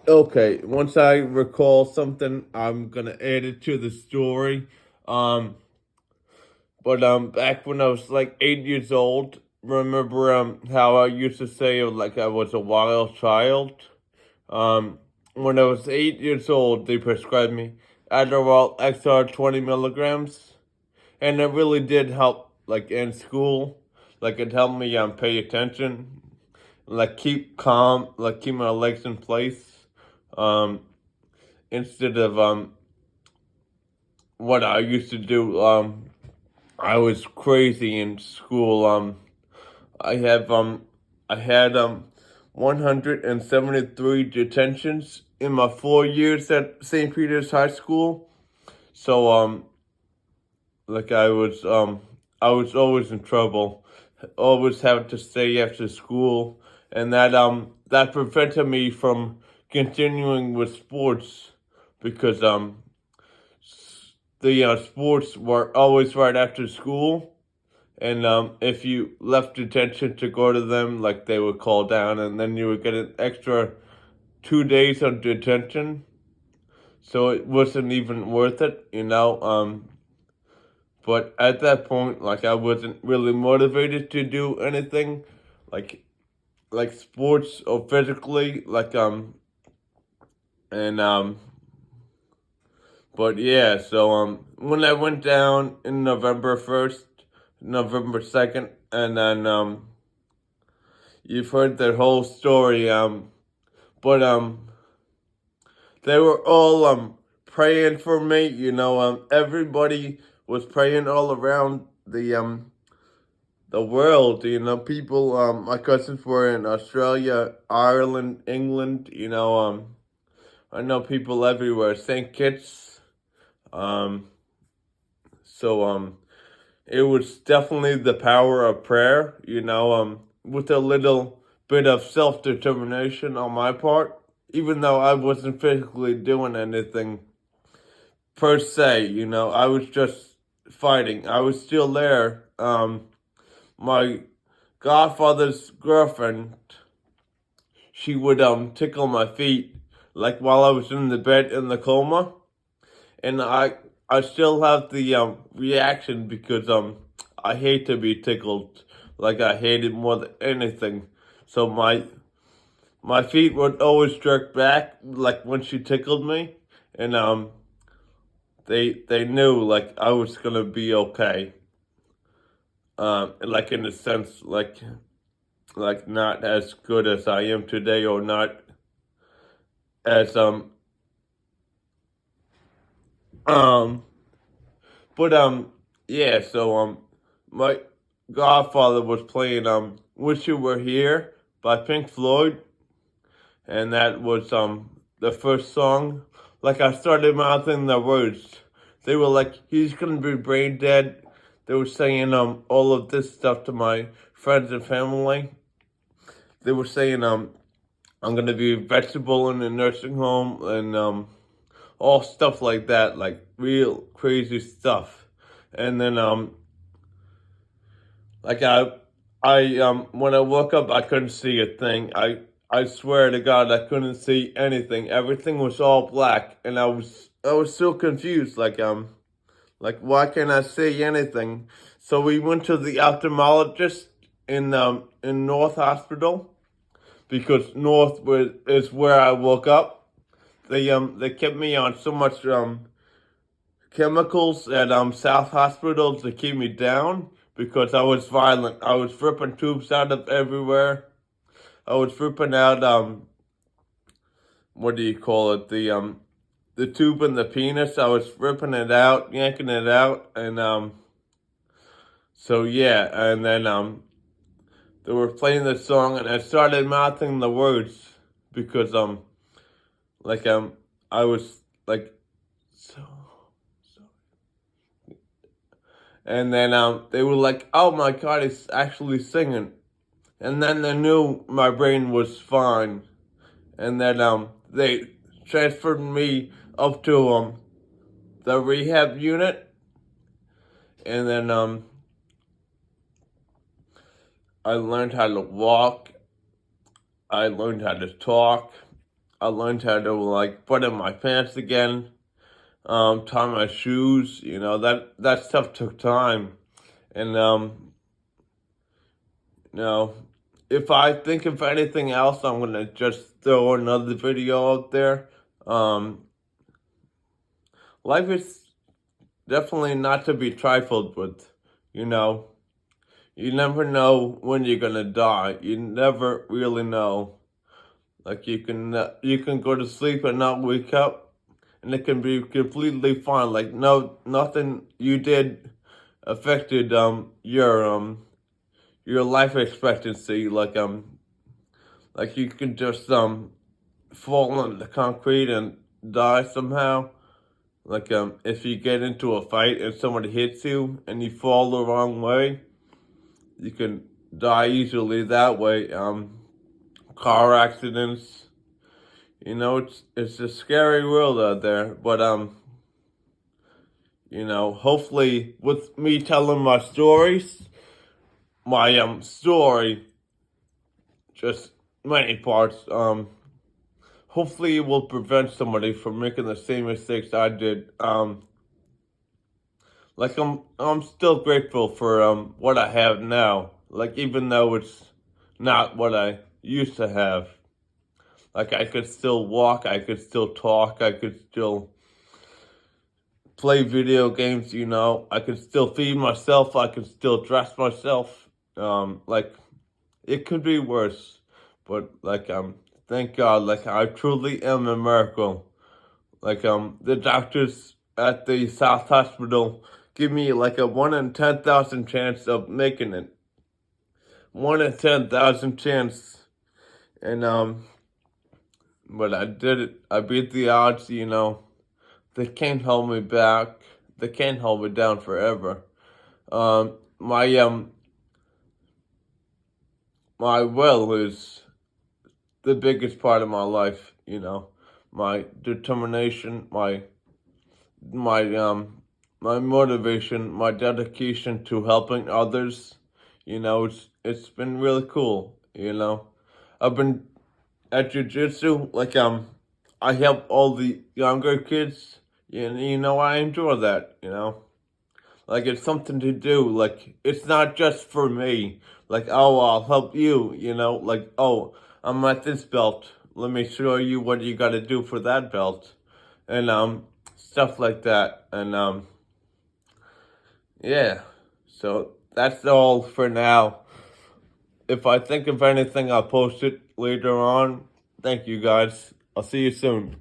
Okay, once I recall something, I'm gonna add it to the story. Um, but back when I was like 8 years old, remember how I used to say like I was a wild child. Um, when I was 8 years old, they prescribed me Adderall XR 20 milligrams, and it really did help. Like in school, like it helped me pay attention, like keep calm, like keep my legs in place. Um, instead of what I used to do. I was crazy in school. I have I had 173 detentions in my 4 years at St. Peter's High School. So like I was always in trouble. Always having to stay after school, and that prevented me from continuing with sports because the sports were always right after school, and if you left detention to go to them, like they would call down, and then you would get an extra 2 days of detention. So it wasn't even worth it. But at that point, like I wasn't really motivated to do anything, like like sports or physically, and But yeah, so when I went down in November 1st, November 2nd, and then you've heard the whole story. But they were all praying for me. Everybody was praying all around the world. People. My cousins were in Australia, Ireland, England. I know people everywhere. Saint Kitts. Um. So. It was definitely the power of prayer, with a little bit of self determination on my part, even though I wasn't physically doing anything per se, I was just fighting. I was still there. My godfather's girlfriend, she would tickle my feet like while I was in the bed in the coma, and I still have the reaction because I hate to be tickled, like I hate it more than anything. So my feet would always jerk back like when she tickled me, and they knew like I was gonna be okay. Like in a sense, like not as good as I am today, or not as um but yeah. So my godfather was playing "Wish You Were Here" by Pink Floyd, and that was the first song. Like I started mouthing the words. They were like, "He's gonna be brain dead." They were saying all of this stuff to my friends and family. They were saying I'm gonna be a vegetable in a nursing home, and all stuff like that, like real crazy stuff. And then like when I woke up, I couldn't see a thing. I swear to God, I couldn't see anything. Everything was all black, and I was so confused. Like why can't I see anything? So we went to the ophthalmologist in North Hospital, because is where I woke up. They kept me on so much chemicals at South Hospital to keep me down because I was violent. I was ripping tubes out of everywhere. I was ripping out what do you call it? The tube in the penis. I was ripping it out, yanking it out, and so yeah, and then they were playing the song, and I started mouthing the words because like I was like so, so, and then they were like, "Oh my God, it's actually singing." And then they knew my brain was fine, and then they transferred me up to the rehab unit, and then I learned how to walk. I learned how to talk. I learned how to like put in my pants again, tie my shoes. You know, that stuff took time. And you know, if I think of anything else, I'm gonna just throw another video out there. Um, Life is definitely not to be trifled with. You know, you never know when you're gonna die. You never really know. Like you can go to sleep and not wake up, and it can be completely fine. Like nothing you did affected your life expectancy. Like you could just fall on the concrete and die somehow. Like if you get into a fight and somebody hits you and you fall the wrong way, you can die easily that way. Car accidents. You know, it's a scary world out there, but you know, hopefully with me telling my stories, my story, just many parts, hopefully it will prevent somebody from making the same mistakes I did. Like I'm still grateful for what I have now. Like even though it's not what I used to have. Like I could still walk, I could still talk, I could still play video games, you know. I could still feed myself, I could still dress myself. Like it could be worse. But like thank God, like I truly am a miracle. Like the doctors at the South Hospital give me like a 1 in 10,000 chance of making it. 1 in 10,000 chance. And but I did it. I beat the odds, you know. They can't hold me back. They can't hold me down forever. My my will is the biggest part of my life, you know. My determination, my my motivation, my dedication to helping others, you know, it's been really cool, you know. I've been at jiu-jitsu, like I help all the younger kids, and you know I enjoy that, you know. Like it's something to do. Like it's not just for me. Like oh I'll help you, you know. Like oh I'm at this belt. Let me show you what you got to do for that belt, and stuff like that. And yeah. So that's all for now. If I think of anything, I'll post it later on. Thank you guys. I'll see you soon.